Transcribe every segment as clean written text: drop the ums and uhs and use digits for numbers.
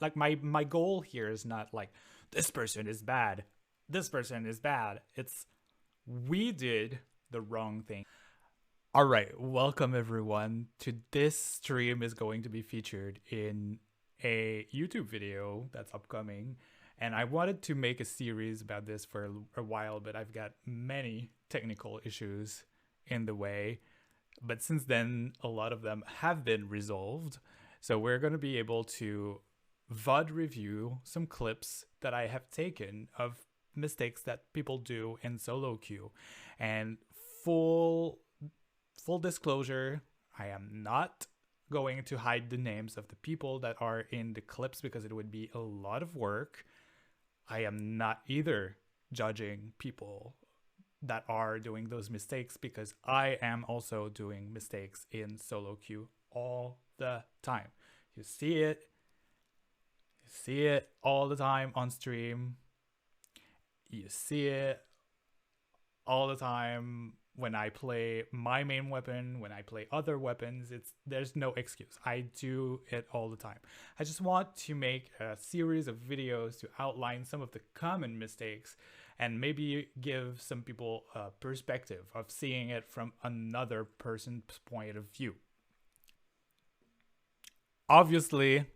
like my goal here is not like this person is bad, this person is bad. It's we did the wrong thing. All right, welcome everyone to this stream is going to be featured in a YouTube video that's upcoming. And I wanted to make a series about this for a while, but I've got many technical issues in the way. But since then, a lot of them have been resolved. So we're going to be able to VOD review some clips that I have taken of mistakes that people do in solo queue. And full disclosure, I am not going to hide the names of the people that are in the clips because it would be a lot of work. I am not either judging people that are doing those mistakes because I am also doing mistakes in solo queue all the time. You see it all the time on stream. You see it all the time when I play my main weapon, when I play other weapons. There's no excuse. I do it all the time. I just want to make a series of videos to outline some of the common mistakes and maybe give some people a perspective of seeing it from another person's point of view. Obviously,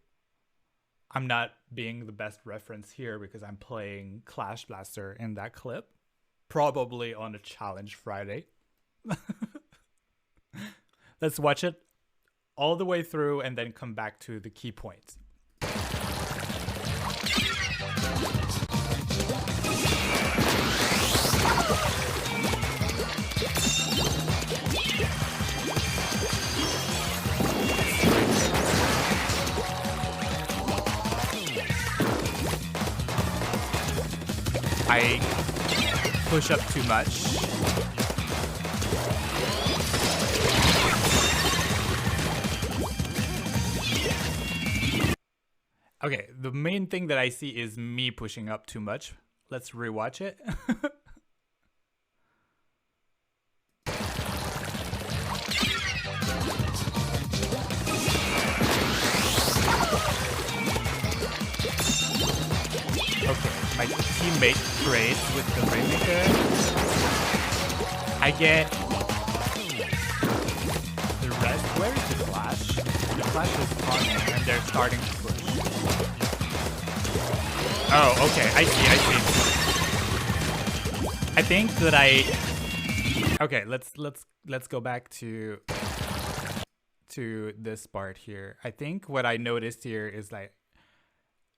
I'm not being the best reference here because I'm playing Clash Blaster in that clip, probably on a challenge Friday. Let's watch it all the way through and then come back to the key points. I push up too much. Okay, the main thing that I see is me pushing up too much. Let's rewatch it. Okay, my teammate trades with the Rainmaker. I get the rest. Where is the Flash? The Flash is on and they're starting to push. Oh, okay, I see. I think that okay, let's go back to this part here. I think what I noticed here is like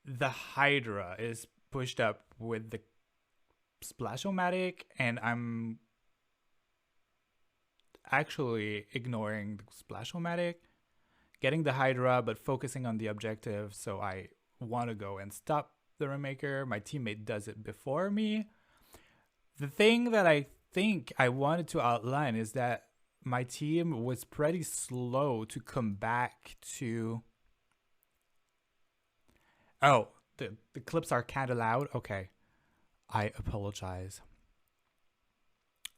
the Hydra is pushed up with the Splash-O-Matic, and I'm actually ignoring the Splash-O-Matic, getting the Hydra, but focusing on the objective. So I want to go and stop the Rainmaker. My teammate does it before me. The thing that I think I wanted to outline is that my team was pretty slow to come back to... Oh, the clips are kind of loud. Okay, I apologize.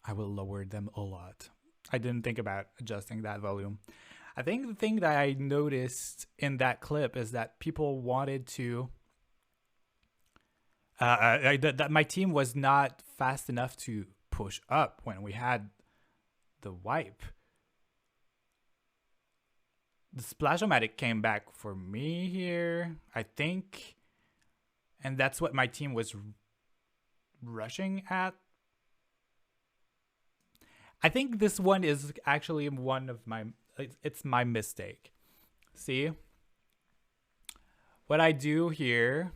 I will lower them a lot. I didn't think about adjusting that volume. I think the thing that I noticed in that clip is that people wanted to... that my team was not fast enough to push up when we had the wipe. The Splash-O-Matic came back for me here, I think. And that's what my team was rushing at. I think this one is actually one of my... It's my mistake. See? What I do here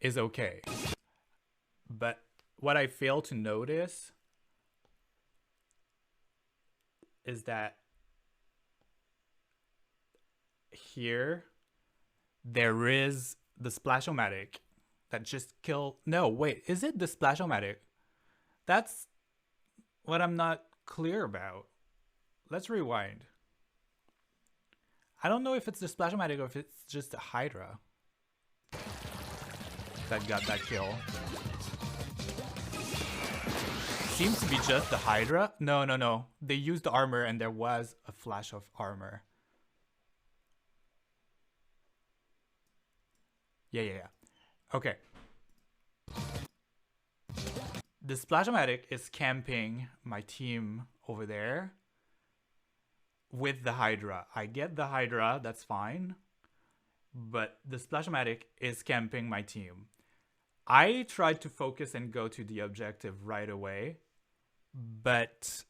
is okay. But what I fail to notice is that here there is the Splash-O-Matic that just killed... No, wait, is it the Splash-O-Matic? That's what I'm not clear about. Let's rewind. I don't know if it's the Splash-O-Matic or if it's just the Hydra that got that kill. Seems to be just the Hydra. No. They used the armor and there was a flash of armor. Yeah. Okay. The Splash-O-Matic is camping my team over there with the Hydra. I get the Hydra, that's fine. But the Splash-O-Matic is camping my team. I tried to focus and go to the objective right away. But...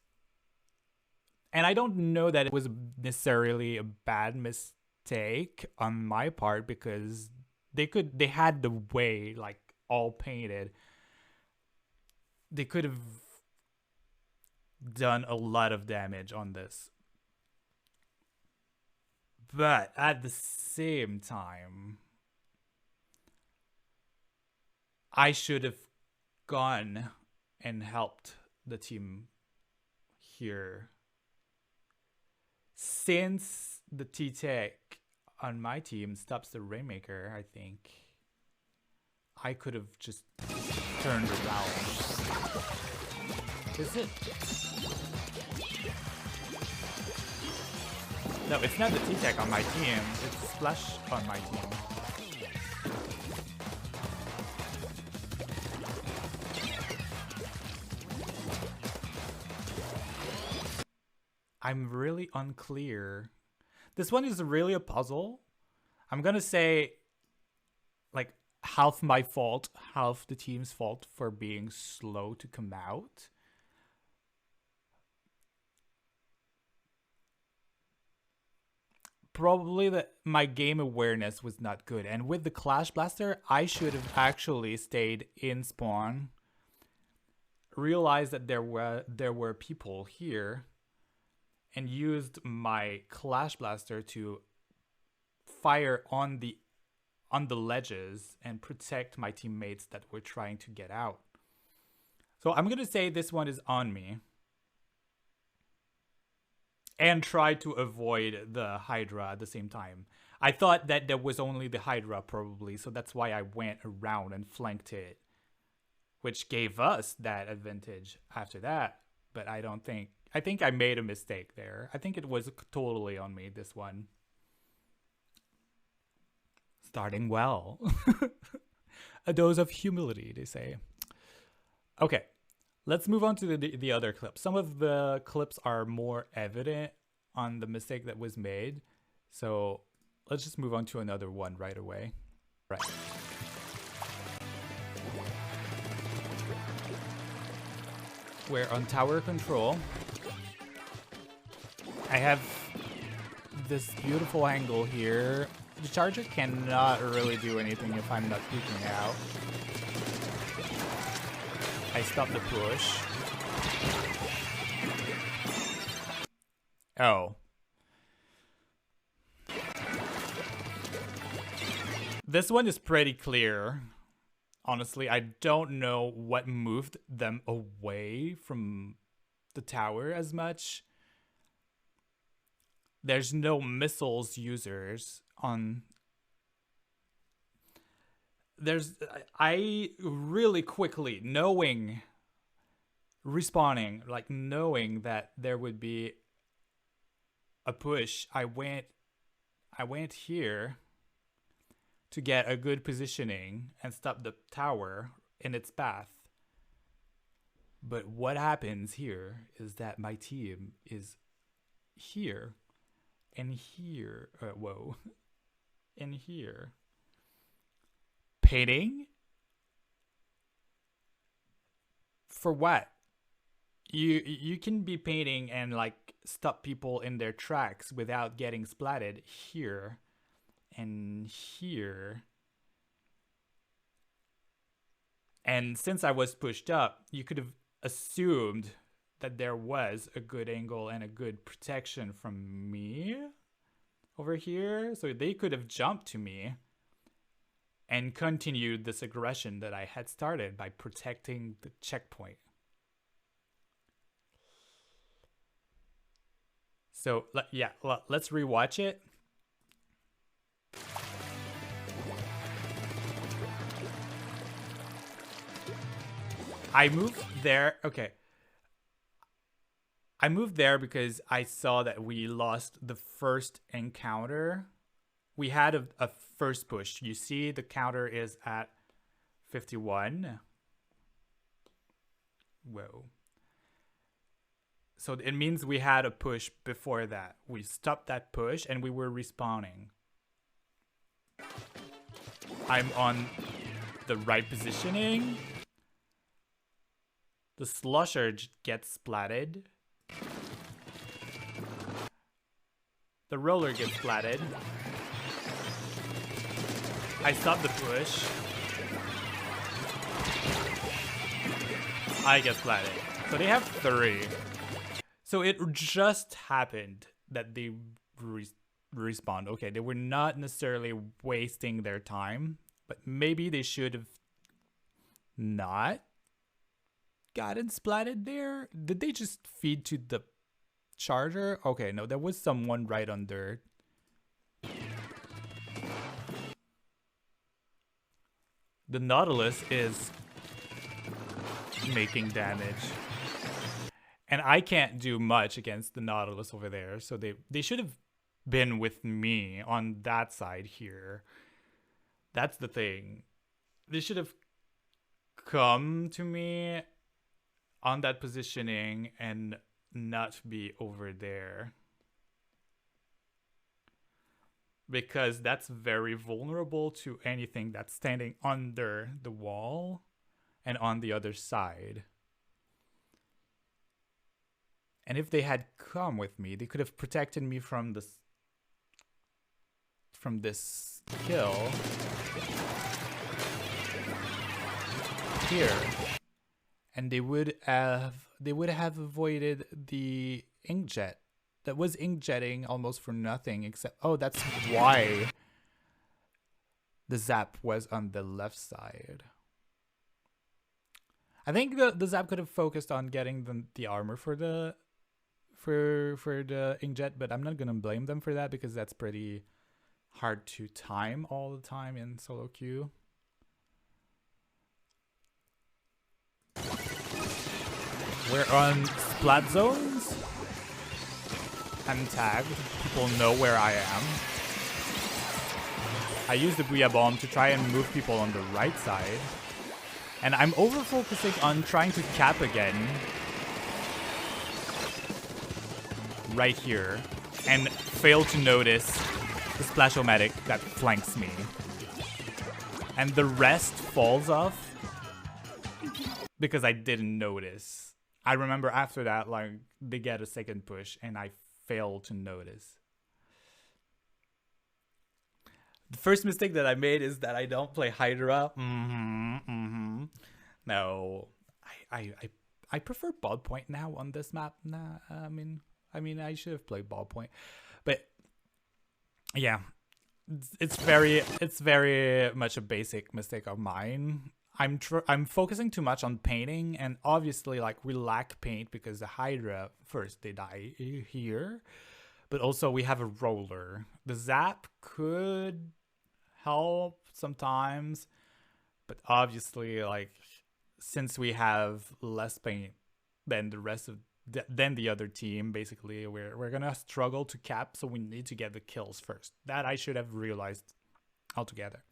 And I don't know that it was necessarily a bad mistake on my part because they had the way like all painted. They could have done a lot of damage on this. But at the same time, I should have gone and helped the team here. Since the T-Tech on my team stops the Rainmaker, I think I could have just turned around. Is it? No, it's not the T-Tech on my team. It's Splash on my team. I'm really unclear. This one is really a puzzle. I'm gonna say like half my fault, half the team's fault for being slow to come out. Probably that my game awareness was not good. And with the Clash Blaster, I should have actually stayed in spawn. Realized that there were people here. And used my Clash Blaster to fire on the ledges and protect my teammates that were trying to get out. So I'm gonna say this one is on me. And try to avoid the Hydra at the same time. I thought that there was only the Hydra probably, so that's why I went around and flanked it. Which gave us that advantage after that, but I think I made a mistake there. I think it was totally on me, this one. Starting well. A dose of humility, they say. Okay, let's move on to the other clips. Some of the clips are more evident on the mistake that was made. So let's just move on to another one right away. Right. We're on tower control. I have this beautiful angle here. The charger cannot really do anything if I'm not peeking out. I stopped the push. Oh. This one is pretty clear. Honestly, I don't know what moved them away from the tower as much. There's no missiles users on. I really quickly, respawning, like knowing that there would be a push, I went here to get a good positioning and stop the tower in its path. But what happens here is that my team is here. And here, whoa, and here. Painting? For what? You can be painting and like stop people in their tracks without getting splatted here and here. And since I was pushed up, you could have assumed that there was a good angle and a good protection from me over here. So they could have jumped to me and continued this aggression that I had started by protecting the checkpoint. So yeah, let's rewatch it. I moved there. Okay. I moved there because I saw that we lost the first encounter we had a first push. You see the counter is at 51. Whoa. So it means we had a push before that. We stopped that push and we were respawning. I'm on the right positioning. The slusher gets splatted. The roller gets splatted. I stop the push. I get splatted. So they have 3. So it just happened that they respawned. Okay, they were not necessarily wasting their time, but maybe they should have not gotten splatted there. Did they just feed to the charger? Okay, no, there was someone right under. The Nautilus is making damage. And I can't do much against the Nautilus over there. So they should have been with me on that side here. That's the thing. They should have come to me on that positioning and not be over there. Because that's very vulnerable to anything that's standing under the wall and on the other side. And if they had come with me, they could have protected me from this kill here, and they would have avoided the inkjet that was inkjetting almost for nothing. Except, oh, that's why the zap was on the left side. I think the zap could have focused on getting the armor for the inkjet, but I'm not gonna blame them for that because that's pretty hard to time all the time in solo queue. We're on splat zones. I'm tagged. People know where I am. I use the Booyah Bomb to try and move people on the right side. And I'm over-focusing on trying to cap again. Right here. And fail to notice the Splash-O-Matic that flanks me. And the rest falls off because I didn't notice. I remember after that, like, they get a second push and I fail to notice. The first mistake that I made is that I don't play Hydra. No, I prefer ballpoint now on this map. Nah, I mean I should have played ballpoint, but yeah, it's very much a basic mistake of mine. I'm focusing too much on painting, and obviously, like, we lack paint because the Hydra, first, they die here, but also we have a roller. The zap could help sometimes, but obviously, like, since we have less paint than the rest of than the other team, basically, we're gonna struggle to cap, so we need to get the kills first. That I should have realized altogether.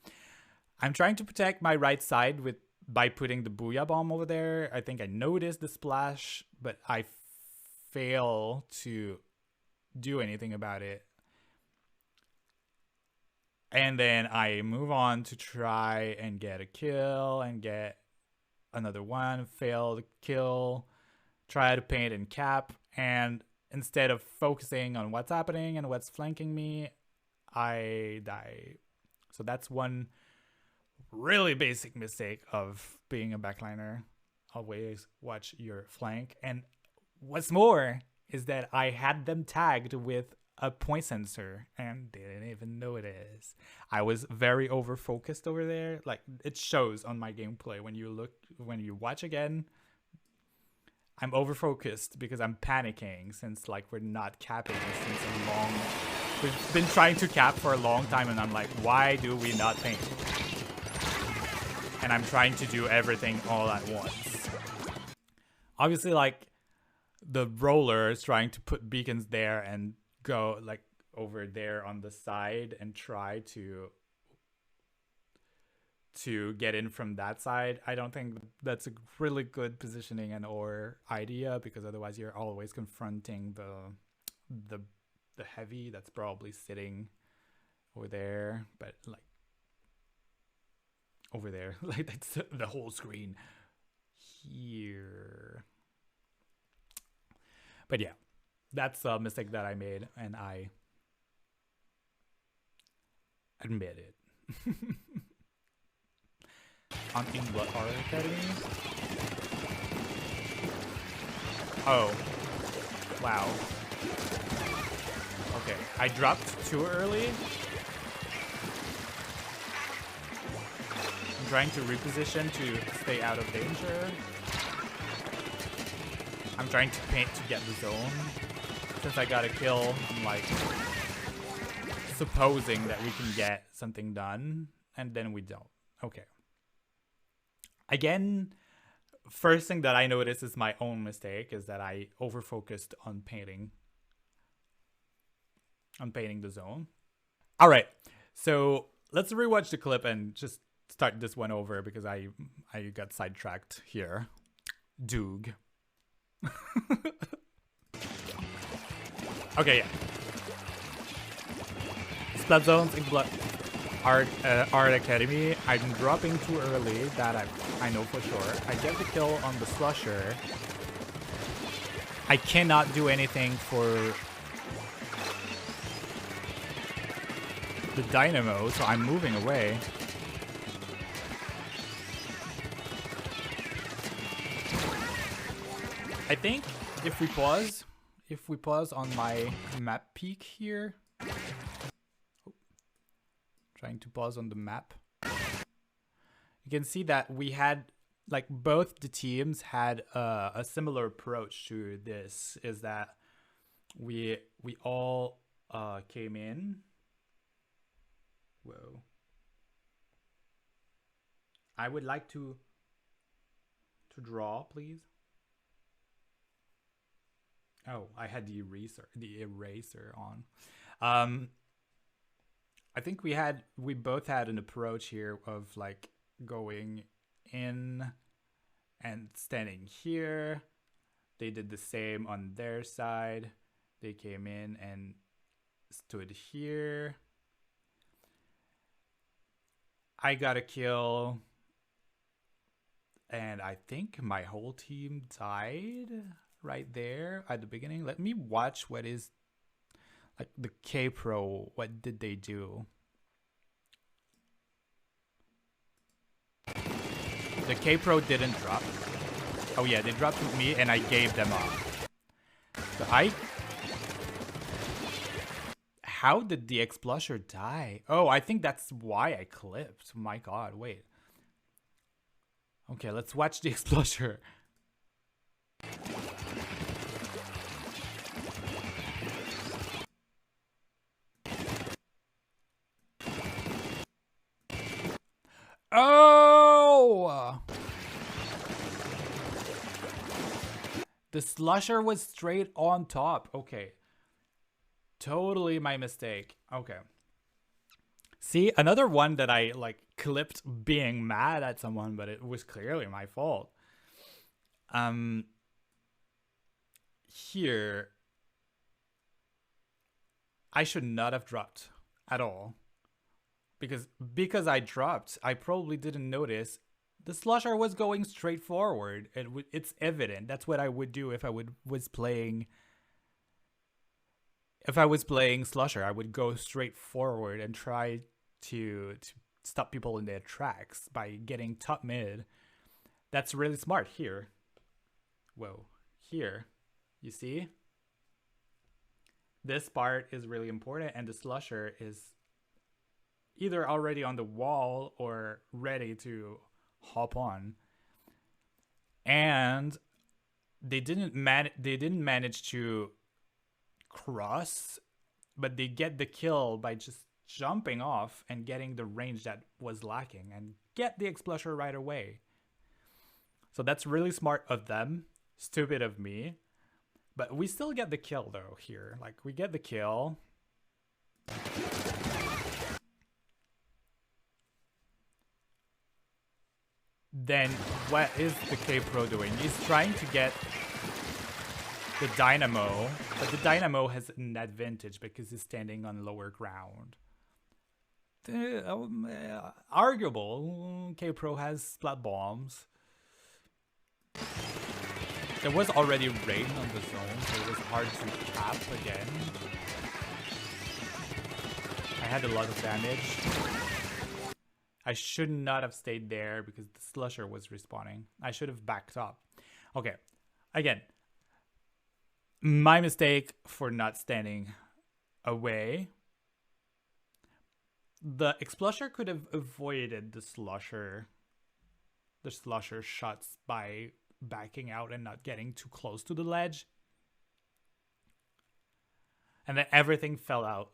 I'm trying to protect my right side by putting the Booyah Bomb over there. I think I noticed the splash, but I fail to do anything about it. And then I move on to try and get a kill and get another one, fail the kill, try to paint and cap, and instead of focusing on what's happening and what's flanking me, I die. So that's one really basic mistake of being a backliner. Always watch your flank. And what's more is that I had them tagged with a point sensor and didn't even notice. I was very over focused over there. Like, it shows on my gameplay when you watch again. I'm over focused because I'm panicking since, like, we're not capping since a long. We've been trying to cap for a long time, and I'm like, why do we not paint? And I'm trying to do everything all at once. Obviously, like, the roller is trying to put beacons there and go, like, over there on the side and try to get in from that side. I don't think that's a really good positioning and or idea, because otherwise you're always confronting the the heavy that's probably sitting over there, but like over there, like that's the whole screen here. But yeah, that's a mistake that I made, and I admit it. On Blood Art Academy. Oh, wow. Okay, I dropped too early. I'm trying to reposition to stay out of danger. I'm trying to paint to get the zone. Since I got a kill, I'm like supposing that we can get something done, and then we don't. Okay. Again, first thing that I noticed is my own mistake, is that I over-focused on painting the zone. All right, so let's rewatch the clip and just start this one over, because I got sidetracked here. Doog. Okay, yeah. Splat zones in Blood Art Academy. I'm dropping too early, that I know for sure. I get the kill on the slusher. I cannot do anything for the dynamo, so I'm moving away. I think if we pause on my map peak here, trying to pause on the map, you can see that we had, like, both the teams had a similar approach to this, is that we all came in. Whoa. I would like to draw, please. Oh, I had the eraser on. I think we both had an approach here of like going in and standing here. They did the same on their side. They came in and stood here. I got a kill, and I think my whole team died right there at the beginning. Let me watch what is like the K-Pro. What did they do? The K-Pro didn't drop. Oh yeah, they dropped with me and I gave them up. So how did the Explusher die? Oh, I think that's why I clipped. My god, wait. Okay, let's watch the Explusher. Oh! The slusher was straight on top. Okay. Totally my mistake. Okay. See, another one that I like clipped being mad at someone, but it was clearly my fault. Here, I should not have dropped at all. Because I dropped, I probably didn't notice the slusher was going straight forward. It's evident. That's what I would do if I was playing. If I was playing slusher, I would go straight forward and try to stop people in their tracks by getting top mid. That's really smart here. Whoa, here, you see? This part is really important, and the slusher is either already on the wall or ready to hop on. And they didn't manage to cross, but they get the kill by just jumping off and getting the range that was lacking and get the Explusher right away. So that's really smart of them, stupid of me. But we still get the kill though here. Like, we get the kill. Then what is the K-Pro doing? He's trying to get the Dynamo, but the Dynamo has an advantage because he's standing on lower ground. Arguable. K-Pro has splat bombs. There was already rain on the zone, so it was hard to cap again. I had a lot of damage. I should not have stayed there because the slusher was respawning. I should have backed up. Okay, again, my mistake for not standing away. The Explusher could have avoided the slusher shots by backing out and not getting too close to the ledge. And then everything fell out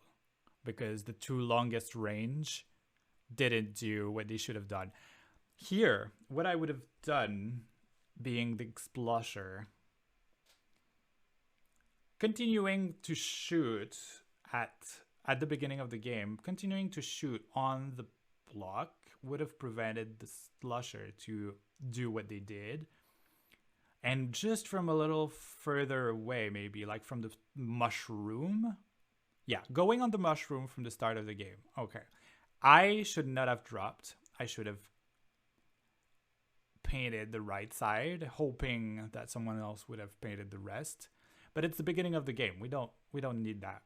because the two longest range didn't do what they should have done. Here, what I would have done, being the Explusher, continuing to shoot at the beginning of the game, continuing to shoot on the block would have prevented the slusher to do what they did. And just from a little further away, maybe like from the mushroom. Yeah, going on the mushroom from the start of the game. Okay. I should not have dropped. I should have painted the right side, hoping that someone else would have painted the rest. But it's the beginning of the game. We don't need that.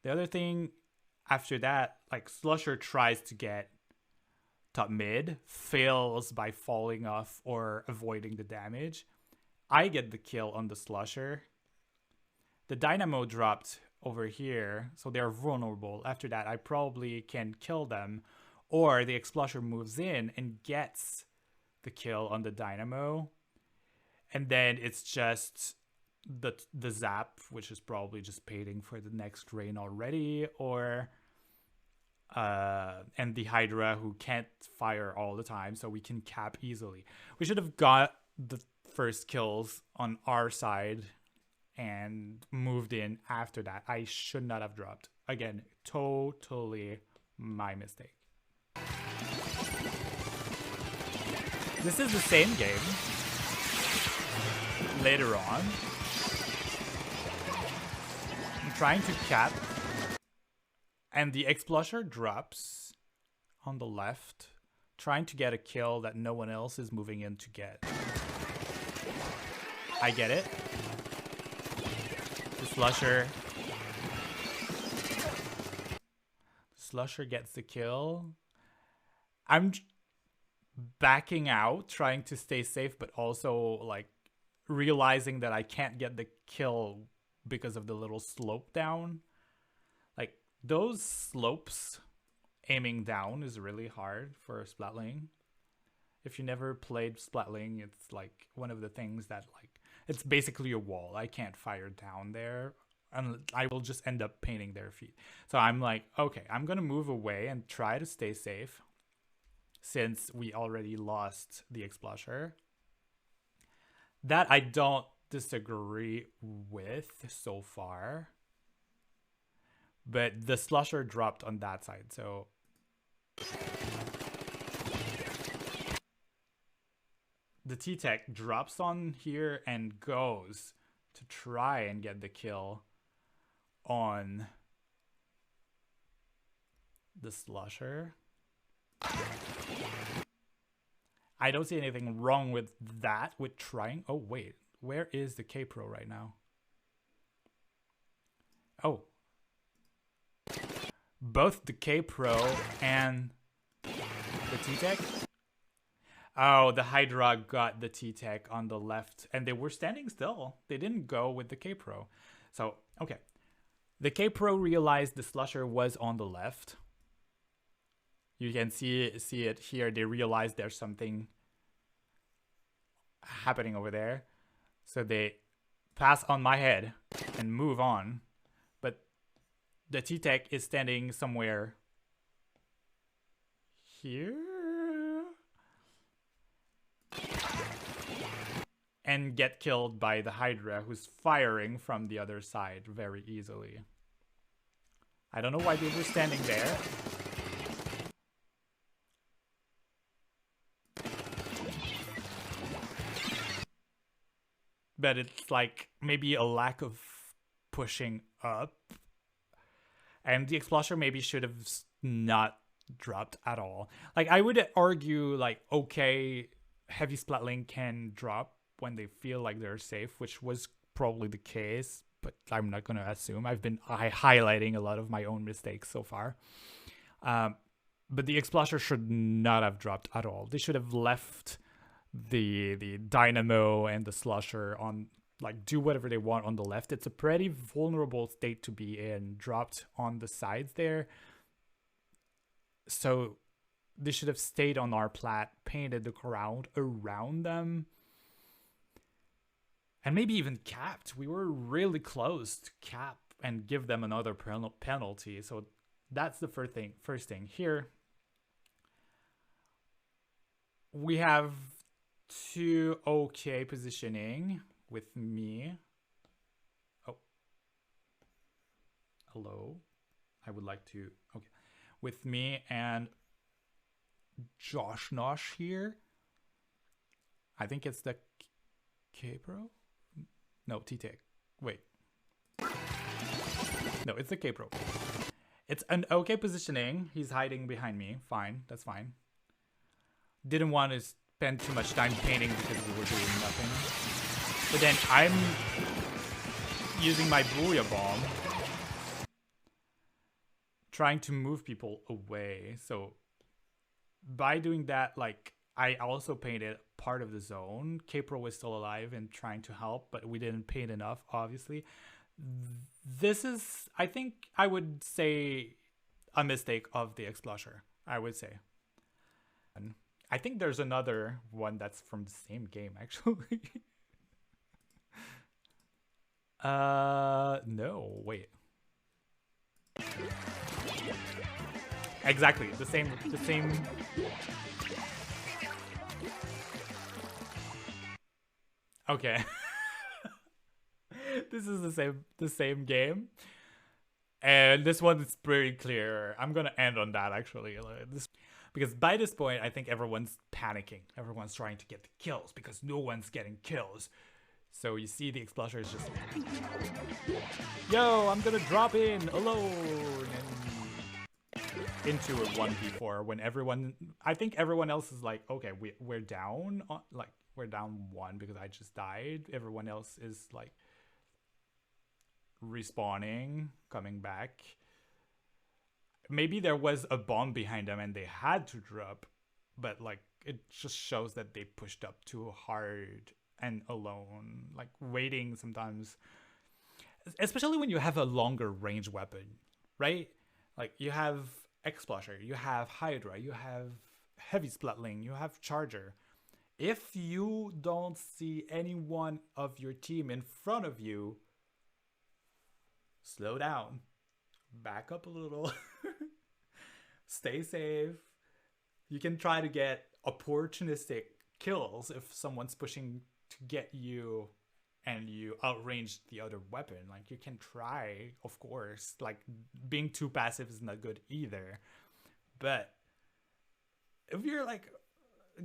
The other thing after that, like Slusher tries to get top mid, fails by falling off or avoiding the damage. I get the kill on the Slusher. The Dynamo dropped over here, so they're vulnerable. After that, I probably can kill them, or the Explusher moves in and gets the kill on the Dynamo, and then it's just the Zap, which is probably just paying for the next rain already, or and the Hydra, who can't fire all the time, so we can cap easily. We should have got the first kills on our side and moved in after that. I should not have dropped. Again, totally my mistake. This is the same game later on. I'm trying to cap, and the Explusher drops on the left, trying to get a kill that no one else is moving in to get. I get it. The Slusher gets the kill. I'm backing out, trying to stay safe, but also like realizing that I can't get the kill because of the little slope down. Like those slopes aiming down is really hard for Splatling. If you never played Splatling, it's like one of the things that like it's basically a wall. I can't fire down there and I will just end up painting their feet. So I'm like, okay, I'm gonna move away and try to stay safe since we already lost the Explusher. That I don't disagree with so far. But the Slusher dropped on that side, so the T-Tech drops on here and goes to try and get the kill on the Slusher. I don't see anything wrong with that, with trying. Oh, wait. Where is the K-Pro right now? Oh. Both the K-Pro and the T-Tech? Oh, the Hydra got the T-Tech on the left, and they were standing still. They didn't go with the K-Pro. So, okay. The K-Pro realized the Slusher was on the left. You can see it here. They realized there's something happening over there. So they pass on my head and move on. But the T-Tech is standing somewhere here. And get killed by the Hydra, who's firing from the other side very easily. I don't know why they were standing there. But it's like maybe a lack of pushing up. And the explosion maybe should have not dropped at all. Like, I would argue, like, okay, heavy splatling can drop when they feel like they're safe, which was probably the case, but I'm not going to assume. I've been highlighting a lot of my own mistakes so far. But the explosion should not have dropped at all. They should have left the dynamo and the slusher on, like, do whatever they want on the left. It's a pretty vulnerable state to be in, dropped on the sides there. So they should have stayed on our plat, painted the ground around them, and maybe even capped. We were really close to cap and give them another penalty. So that's the first thing. Here we have two okay positioning with me. Oh, hello. I would like to, okay. With me and Josh Nosh here. I think it's the K-Pro? No, T-Tech. Wait. No, it's the K-Pro. It's an okay positioning. He's hiding behind me. Fine, that's fine. Didn't want to spend too much time painting because we were doing nothing. But then I'm using my Booyah Bomb, trying to move people away. So by doing that, like, I also painted part of the zone. K-Pro was still alive and trying to help, but we didn't paint enough, obviously. This is, I think I would say, a mistake of the Exploser, I would say. And I think there's another one that's from the same game, actually. No, wait. Exactly, the same. Okay. This is the same game. And this one is pretty clear. I'm gonna end on that, actually. Because by this point, I think everyone's panicking. Everyone's trying to get the kills because no one's getting kills. So you see the Exploser is just, yo, I'm gonna drop in alone and into a 1v4 when everyone, I think everyone else is like, okay, we're down, like we're down 1 because I just died. Everyone else is like respawning, coming back. Maybe there was a bomb behind them and they had to drop, but like it just shows that they pushed up too hard and alone, like waiting sometimes, especially when you have a longer range weapon, right? Like you have Exploser, you have Hydra, you have Heavy Splatling, you have Charger. If you don't see anyone of your team in front of you, slow down, back up a little, stay safe. You can try to get opportunistic kills if someone's pushing to get you and you outrange the other weapon. Like you can try, of course. Like being too passive is not good either. But if you're like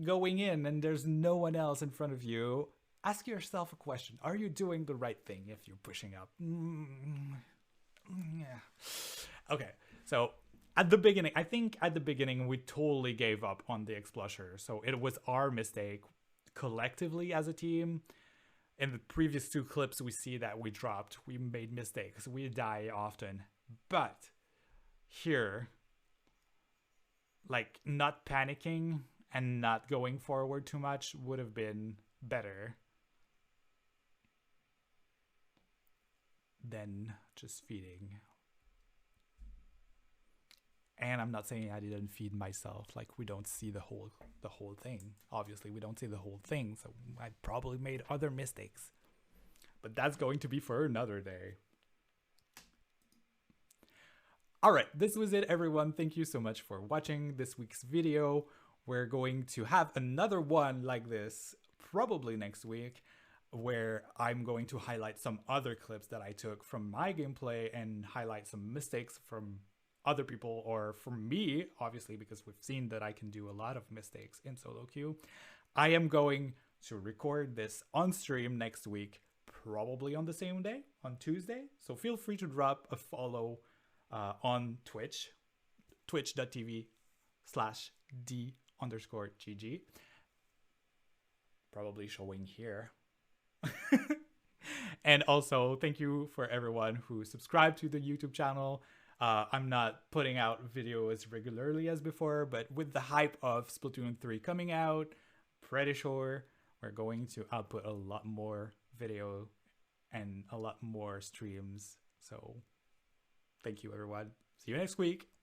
going in and there's no one else in front of you, ask yourself a question. Are you doing the right thing if you're pushing up? Yeah. Okay, so at the beginning, I think at the beginning we totally gave up on the Exploser. So it was our mistake collectively as a team. In the previous 2 clips, we see that we dropped, we made mistakes, we die often. But here, like not panicking and not going forward too much would have been better than just feeding. And I'm not saying I didn't feed myself. Like we don't see the whole thing. Obviously, we don't see the whole thing. So I probably made other mistakes. But that's going to be for another day. All right, this was it, everyone. Thank you so much for watching this week's video. We're going to have another one like this probably next week. where I'm going to highlight some other clips that I took from my gameplay and highlight some mistakes from other people or from me, obviously, because we've seen that I can do a lot of mistakes in solo queue. I am going to record this on stream next week, probably on the same day, on Tuesday. So feel free to drop a follow on Twitch, twitch.tv/d_GG. Probably showing here. And also, thank you for everyone who subscribed to the YouTube channel. I'm not putting out videos regularly as before, but with the hype of Splatoon 3 coming out, pretty sure we're going to output a lot more video and a lot more streams. So thank you, everyone. See you next week.